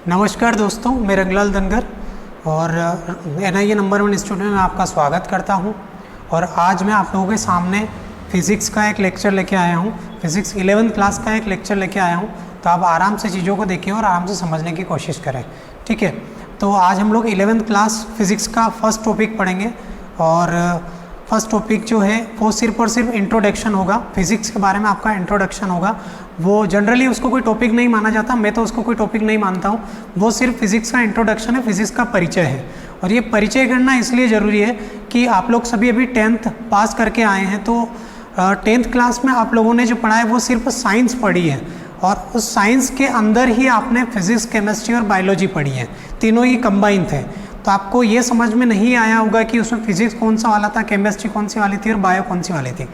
नमस्कार दोस्तों, मैं रंगलाल धनगर और NIA नंबर 1 स्टूडेंट में आपका स्वागत करता हूं। और आज मैं आप लोगों के सामने फ़िज़िक्स का एक लेक्चर लेके आया हूं। फ़िज़िक्स 11th क्लास का एक लेक्चर लेके आया हूं, तो आप आराम से चीज़ों को देखें और आराम से समझने की कोशिश करें, ठीक है। तो आज हम लोग 11th क्लास फ़िज़िक्स का फर्स्ट टॉपिक पढ़ेंगे और फर्स्ट टॉपिक जो है वो सिर्फ और सिर्फ इंट्रोडक्शन होगा। फिज़िक्स के बारे में आपका इंट्रोडक्शन होगा। वो जनरली उसको कोई टॉपिक नहीं माना जाता, मैं तो उसको कोई टॉपिक नहीं मानता हूँ। वो सिर्फ फिज़िक्स का इंट्रोडक्शन है, फिज़िक्स का परिचय है। और ये परिचय करना इसलिए ज़रूरी है कि आप लोग सभी अभी 10th पास करके आए हैं, तो 10th क्लास में आप लोगों ने जो पढ़ा है वो सिर्फ साइंस पढ़ी है और उस साइंस के अंदर ही आपने फिज़िक्स, केमिस्ट्री और बायोलॉजी पढ़ी है, तीनों ही कंबाइन थे। तो आपको ये समझ में नहीं आया होगा कि उसमें फिजिक्स कौन सा वाला था, केमिस्ट्री कौन सी वाली थी और बायो कौन सी वाली थी।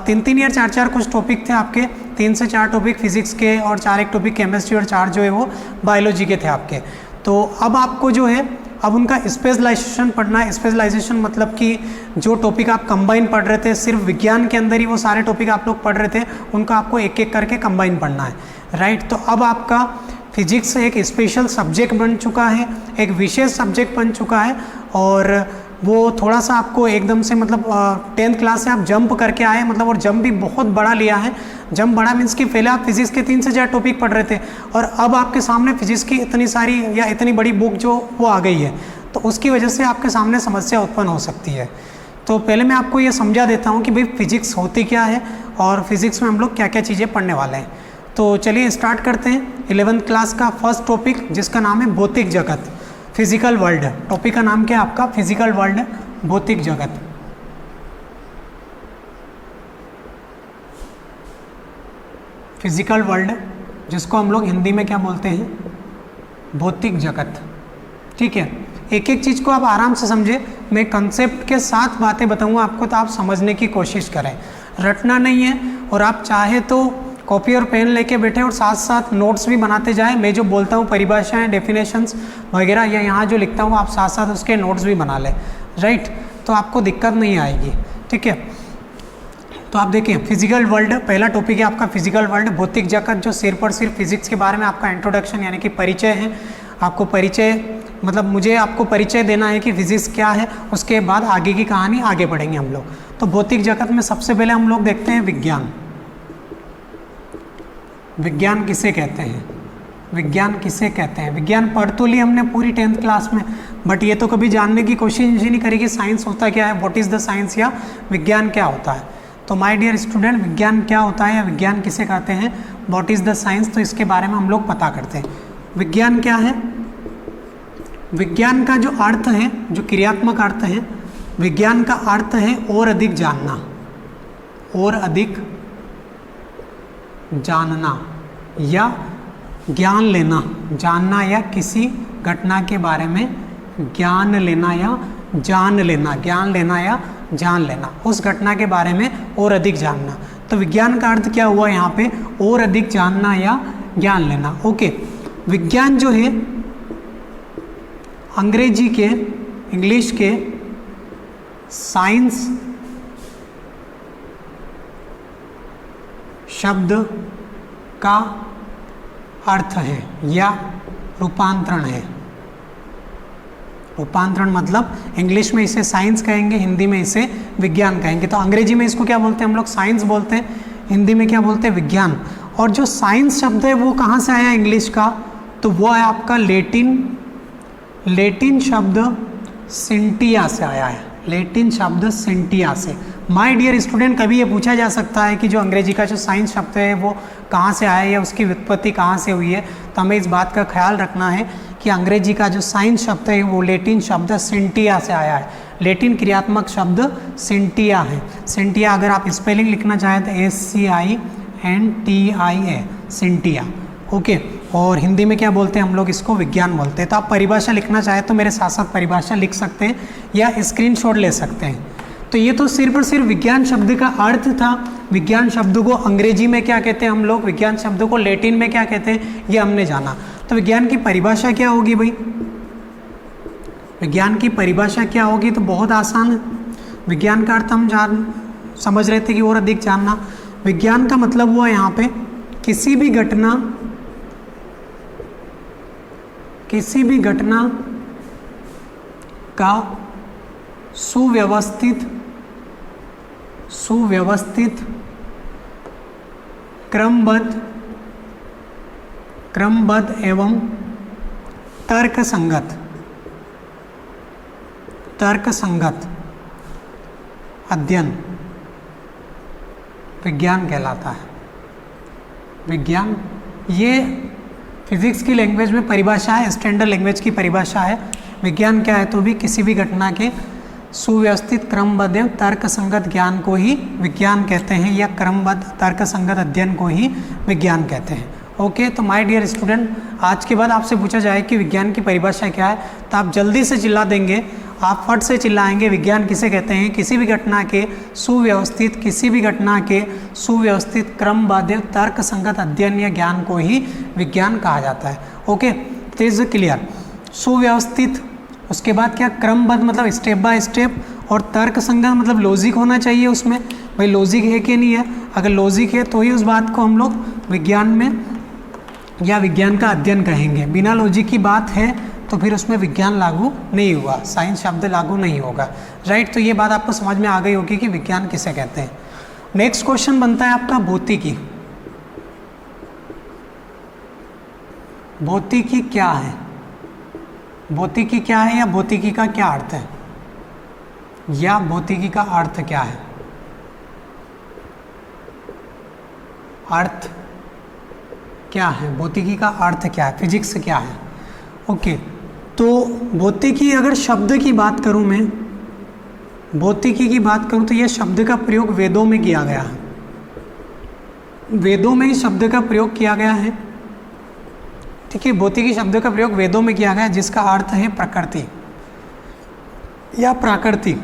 3 या 4 कुछ टॉपिक थे आपके, 3 से 4 टॉपिक फिजिक्स के और 4 एक टॉपिक केमिस्ट्री और 4 जो है वो बायोलॉजी के थे आपके। तो अब आपको जो है अब उनका स्पेशलाइजेशन पढ़ना है। स्पेशलाइजेशन मतलब कि जो टॉपिक आप कंबाइन पढ़ रहे थे, सिर्फ विज्ञान के अंदर ही वो सारे टॉपिक आप लोग पढ़ रहे थे, उनका आपको एक एक करके कंबाइन पढ़ना है, राइट। तो अब आपका फिजिक्स एक स्पेशल सब्जेक्ट बन चुका है, एक विशेष सब्जेक्ट बन चुका है। और वो थोड़ा सा आपको एकदम से मतलब 10th क्लास से आप जंप करके आए, मतलब और जंप भी बहुत बड़ा लिया है। जंप बड़ा मीन्स कि पहले आप फिजिक्स के 3 से 4 टॉपिक पढ़ रहे थे और अब आपके सामने फिजिक्स की इतनी सारी या इतनी बड़ी बुक जो वो आ गई है, तो उसकी वजह से आपके सामने समस्या उत्पन्न हो सकती है। तो पहले मैं आपको ये समझा देता हूँ कि भाई फिजिक्स होती क्या है और फिजिक्स में हम लोग क्या क्या चीज़ें पढ़ने वाले हैं। तो चलिए स्टार्ट करते हैं 11th क्लास का फर्स्ट टॉपिक, जिसका नाम है भौतिक जगत, फिजिकल वर्ल्ड। टॉपिक का नाम क्या है आपका? फिजिकल वर्ल्ड, भौतिक जगत। फिजिकल वर्ल्ड, जिसको हम लोग हिंदी में क्या बोलते हैं? भौतिक जगत, ठीक है। एक एक चीज़ को आप आराम से समझे, मैं कंसेप्ट के साथ बातें बताऊंगा आपको, तो आप समझने की कोशिश करें, रटना नहीं है। और आप चाहे तो कॉपी और पेन लेके बैठे और साथ साथ नोट्स भी बनाते जाएं। मैं जो बोलता हूँ परिभाषाएं, डेफिनेशंस वगैरह, या यहाँ जो लिखता हूँ आप साथ साथ उसके नोट्स भी बना लें, राइट। तो आपको दिक्कत नहीं आएगी, ठीक है। तो आप देखें फिजिकल वर्ल्ड, पहला टॉपिक है आपका फिजिकल वर्ल्ड, भौतिक जगत, जो सिर्फ और सिर्फ फिजिक्स के बारे में आपका इंट्रोडक्शन यानी कि परिचय है। आपको परिचय मतलब मुझे आपको परिचय देना है कि फिजिक्स क्या है, उसके बाद आगे की कहानी आगे बढ़ेंगे हम लोग। तो भौतिक जगत में सबसे पहले हम लोग देखते हैं विज्ञान। विज्ञान किसे कहते हैं? विज्ञान किसे कहते हैं? विज्ञान पढ़ तो ली हमने पूरी 10th क्लास में, बट ये तो कभी जानने की कोशिश ही नहीं करी कि साइंस होता क्या है, व्हाट इज़ द साइंस, या विज्ञान क्या होता है। तो माय डियर स्टूडेंट, विज्ञान क्या होता है या विज्ञान किसे कहते हैं, व्हाट इज़ द साइंस, तो इसके बारे में हम लोग पता करते हैं। विज्ञान क्या है? विज्ञान का जो अर्थ है, जो क्रियात्मक अर्थ है, विज्ञान का अर्थ है और अधिक जानना, और अधिक जानना या ज्ञान लेना, जानना या किसी घटना के बारे में ज्ञान लेना या जान लेना, ज्ञान लेना या जान लेना, उस घटना के बारे में और अधिक जानना। तो विज्ञान का अर्थ क्या हुआ यहाँ पे? और अधिक जानना या ज्ञान लेना, ओके। विज्ञान जो है अंग्रेजी के, इंग्लिश के साइंस शब्द का अर्थ है या रूपांतरण है। रूपांतरण मतलब इंग्लिश में इसे साइंस कहेंगे, हिंदी में इसे विज्ञान कहेंगे। तो अंग्रेजी में इसको क्या बोलते हैं हम लोग? साइंस बोलते हैं, हिंदी में क्या बोलते हैं? विज्ञान। और जो साइंस शब्द है वो कहाँ से आया इंग्लिश का? तो वो है आपका लेटिन शब्द सिंटिया से आया है, लेटिन शब्द सिंटिया से। माय डियर स्टूडेंट, कभी ये पूछा जा सकता है कि जो अंग्रेजी का जो साइंस शब्द है वो कहाँ से आया है या उसकी व्युत्पत्ति कहाँ से हुई है। तो हमें इस बात का ख्याल रखना है कि अंग्रेजी का जो साइंस शब्द है वो लेटिन शब्द सिंटिया से आया है। लेटिन क्रियात्मक शब्द सिंटिया है। सिंटिया अगर आप स्पेलिंग लिखना चाहें तो SCINTIA, सिंटिया, ओके। और हिंदी में क्या बोलते हैं हम लोग? इसको विज्ञान बोलते हैं। तो आप परिभाषा लिखना चाहें तो मेरे साथ साथ परिभाषा लिख सकते हैं या स्क्रीनशॉट ले सकते हैं। तो ये तो सिर्फ और सिर्फ विज्ञान शब्द का अर्थ था। विज्ञान शब्द को अंग्रेजी में क्या कहते हैं हम लोग, विज्ञान शब्द को लेटिन में क्या कहते हैं, ये हमने जाना। तो विज्ञान की परिभाषा क्या होगी भाई? विज्ञान की परिभाषा क्या होगी? तो बहुत आसान है। विज्ञान का अर्थ हम समझ रहे थे कि और अधिक जानना। विज्ञान का मतलब हुआ यहाँ पे किसी भी घटना किसी भी घटना का सुव्यवस्थित क्रमबद्ध एवं तर्कसंगत अध्ययन विज्ञान कहलाता है। विज्ञान, ये फिजिक्स की लैंग्वेज में परिभाषा है, स्टैंडर्ड लैंग्वेज की परिभाषा है। विज्ञान क्या है? तो भी किसी भी घटना के सुव्यवस्थित क्रमबद्ध एवं तर्कसंगत ज्ञान को ही विज्ञान कहते हैं, या क्रमबद्ध तर्कसंगत अध्ययन को ही विज्ञान कहते हैं। ओके, तो माय डियर स्टूडेंट, आज के बाद आपसे पूछा जाए कि विज्ञान की परिभाषा क्या है, तो आप जल्दी से चिल्ला देंगे, आप फट से चिल्लाएंगे विज्ञान किसे कहते हैं? किसी भी घटना के सुव्यवस्थित क्रमबद्ध तर्कसंगत अध्ययन या ज्ञान को ही विज्ञान कहा जाता है। ओके, तो इज क्लियर। सुव्यवस्थित, उसके बाद क्या? क्रमबद्ध मतलब स्टेप बाय स्टेप, और तर्कसंगत मतलब लॉजिक होना चाहिए उसमें। भाई लॉजिक है कि नहीं है? अगर लॉजिक है तो ही उस बात को हम लोग विज्ञान में या विज्ञान का अध्ययन कहेंगे। बिना लॉजिक की बात है तो फिर उसमें विज्ञान लागू नहीं हुआ, साइंस शब्द लागू नहीं होगा। राइट, तो ये बात आपको समझ में आ गई होगी कि विज्ञान किसे कहते हैं। नेक्स्ट क्वेश्चन बनता है आपका भौतिकी। भौतिकी क्या है? भौतिकी क्या है, या भौतिकी का क्या अर्थ है, या भौतिकी का अर्थ क्या है? अर्थ क्या है? भौतिकी का अर्थ क्या है? फिजिक्स क्या है? ओके, तो भौतिकी, अगर शब्द की बात करूं मैं, भौतिकी की बात करूं तो यह शब्द का प्रयोग वेदों में किया गया है। वेदों में इस शब्द का प्रयोग किया गया है। ठीक है, भौतिकी शब्द का प्रयोग वेदों में किया गया है, जिसका अर्थ है प्रकृति या प्राकृतिक,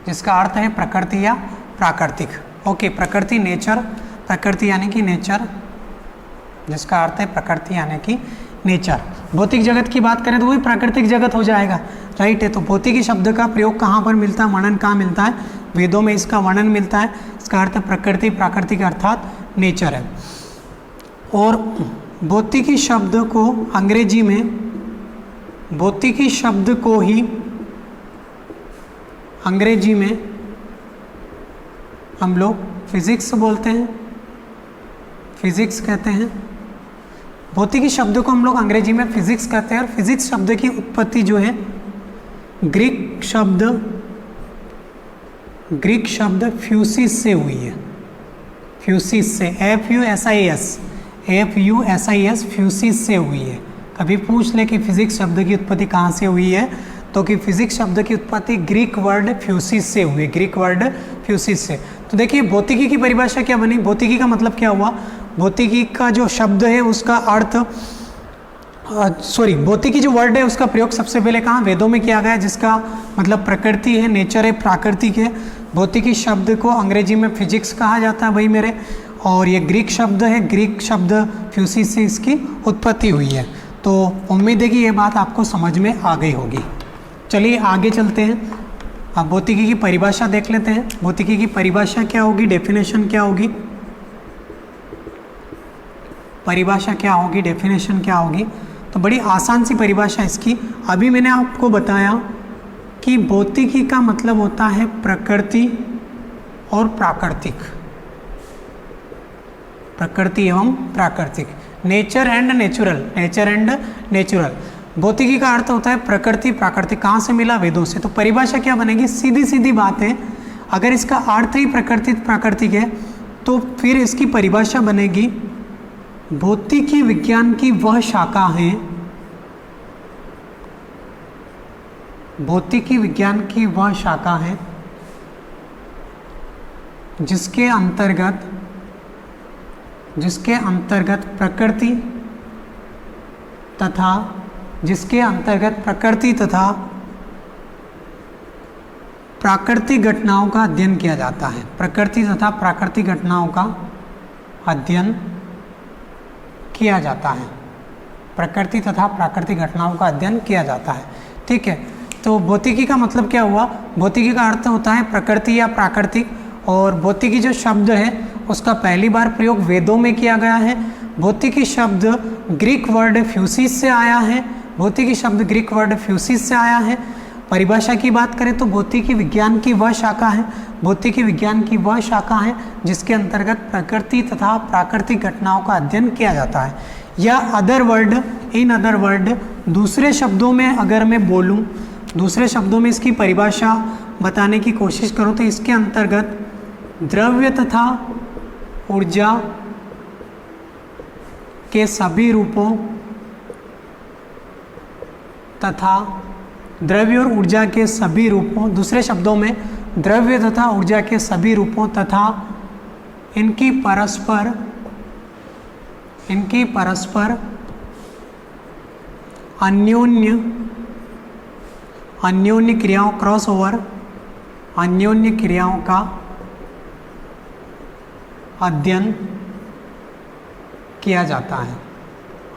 जिसका अर्थ है प्रकृति या प्राकृतिक। ओके, प्रकृति, नेचर, प्रकृति यानी कि नेचर, जिसका अर्थ है प्रकृति यानी कि नेचर। भौतिक जगत की बात करें तो वही प्राकृतिक जगत हो जाएगा। राइट है, तो भौतिकी शब्द का प्रयोग कहाँ पर मिलता है, वर्णन कहाँ मिलता है? वेदों में इसका वर्णन मिलता है। इसका अर्थ प्रकृति, प्राकृतिक अर्थात नेचर है। और भौतिकी शब्द को अंग्रेजी में, भौतिकी शब्द को ही अंग्रेजी में हम लोग फिजिक्स बोलते हैं, फिजिक्स कहते हैं। भौतिकी शब्द को हम लोग अंग्रेजी में फिजिक्स कहते हैं। और फिजिक्स शब्द की उत्पत्ति जो है ग्रीक शब्द फ्यूसिस से हुई है। फ्यूसिस से, FUSIS, फ्यूसिस से हुई है। कभी पूछ ले कि फिजिक्स शब्द की उत्पत्ति कहाँ से हुई है, तो कि फिजिक्स शब्द की उत्पत्ति ग्रीक वर्ड फ्यूसिस से हुई है, ग्रीक वर्ड फ्यूसिस से। तो देखिए भौतिकी की परिभाषा क्या बनी, भौतिकी का मतलब क्या हुआ? भौतिकी का जो शब्द है उसका अर्थ, भौतिकी जो वर्ड है उसका प्रयोग सबसे पहले कहाँ? वेदों में किया गया, जिसका मतलब प्रकृति है, नेचर है, प्राकृतिक है। भौतिकी शब्द को अंग्रेजी में फिजिक्स कहा जाता है भाई मेरे, और ये ग्रीक शब्द है, ग्रीक शब्द फ्यूसिस से इसकी उत्पत्ति हुई है। तो उम्मीद है कि ये बात आपको समझ में आ गई होगी। चलिए आगे चलते हैं, अब भौतिकी की परिभाषा देख लेते हैं। भौतिकी की परिभाषा क्या होगी, डेफिनेशन क्या होगी, परिभाषा क्या होगी, डेफिनेशन क्या होगी? तो बड़ी आसान सी परिभाषा इसकी। अभी मैंने आपको बताया कि भौतिकी का मतलब होता है प्रकृति और प्राकृतिक, प्रकृति एवं प्राकृतिक, नेचर एंड नेचुरल। भौतिकी का अर्थ होता है प्रकृति, प्राकृतिक। कहाँ से मिला? वेदों से। तो परिभाषा क्या बनेगी? सीधी सीधी बात है, अगर इसका अर्थ ही प्रकृति प्राकृतिक है तो फिर इसकी परिभाषा बनेगी भौतिकी विज्ञान की वह शाखा है, भौतिकी विज्ञान की वह शाखा है जिसके अंतर्गत प्रकृति तथा प्राकृतिक घटनाओं का अध्ययन किया जाता है। प्रकृति तथा प्राकृतिक घटनाओं का अध्ययन किया जाता है, प्रकृति तथा प्राकृतिक घटनाओं का अध्ययन किया जाता है। ठीक है, तो भौतिकी का मतलब क्या हुआ? भौतिकी का अर्थ होता है प्रकृति या प्राकृतिक, और भौतिकी जो शब्द है उसका पहली बार प्रयोग वेदों में किया गया है। भौतिकी शब्द ग्रीक वर्ड फ्यूसिस से आया है। भौतिकी शब्द ग्रीक वर्ड फ्यूसिस से आया है। परिभाषा की बात करें तो भौतिकी विज्ञान की वह शाखा है, भौतिकी विज्ञान की वह शाखा है जिसके अंतर्गत प्रकृति तथा प्राकृतिक घटनाओं का अध्ययन किया जाता है। या other word, in other word, दूसरे शब्दों में अगर मैं बोलूं, दूसरे शब्दों में इसकी परिभाषा बताने की कोशिश करूं तो इसके अंतर्गत द्रव्य तथा ऊर्जा के सभी रूपों तथा द्रव्य और ऊर्जा के सभी रूपों, दूसरे शब्दों में द्रव्य तथा ऊर्जा के सभी रूपों तथा इनकी परस्पर अन्योन्य क्रियाओं, क्रॉस ओवर, अन्योन्य क्रियाओं का अध्ययन किया जाता है।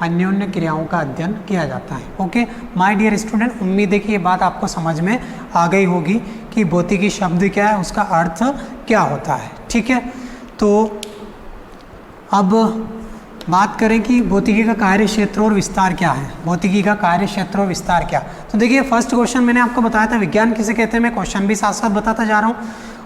अन्योन्य क्रियाओं का अध्ययन किया जाता है। ओके माय डियर स्टूडेंट, उम्मीद है कि ये बात आपको समझ में आ गई होगी कि भौतिकी शब्द क्या है, उसका अर्थ क्या होता है। ठीक है, तो अब बात करें कि भौतिकी का कार्य क्षेत्र और विस्तार क्या है। भौतिकी का कार्य क्षेत्र और विस्तार क्या, तो देखिए फर्स्ट क्वेश्चन मैंने आपको बताया था विज्ञान किसे कहते हैं, मैं क्वेश्चन भी साथ साथ बताता जा रहा हूँ,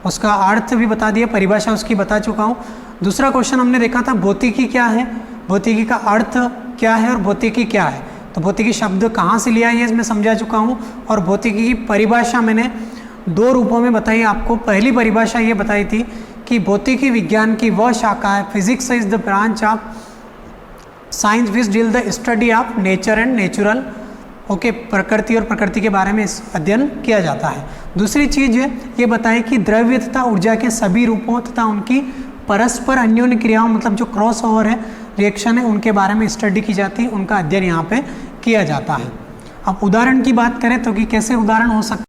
उसका अर्थ भी बता दिया, परिभाषा उसकी बता चुका हूँ। दूसरा क्वेश्चन हमने देखा था भौतिकी क्या है, भौतिकी का अर्थ क्या है और भौतिकी क्या है। तो भौतिकी शब्द कहाँ से लिया है ये मैं समझा चुका हूँ, और भौतिकी की परिभाषा मैंने दो रूपों में बताई आपको। पहली परिभाषा ये बताई थी कि भौतिकी विज्ञान की वह शाखा है, physics is the branch of science which deal the study of nature and natural. Okay, प्रकृति और प्रकृति के बारे में अध्ययन किया जाता है। दूसरी चीज़ ये बताई कि द्रव्य तथा ऊर्जा के सभी रूपों तथा उनकी परस्पर अन्योन्य क्रियाओं, मतलब जो क्रॉस ओवर है, रिएक्शन है, उनके बारे में स्टडी की जाती है, उनका अध्ययन यहाँ पे किया जाता है। अब उदाहरण की बात करें तो कि कैसे उदाहरण हो सकता है।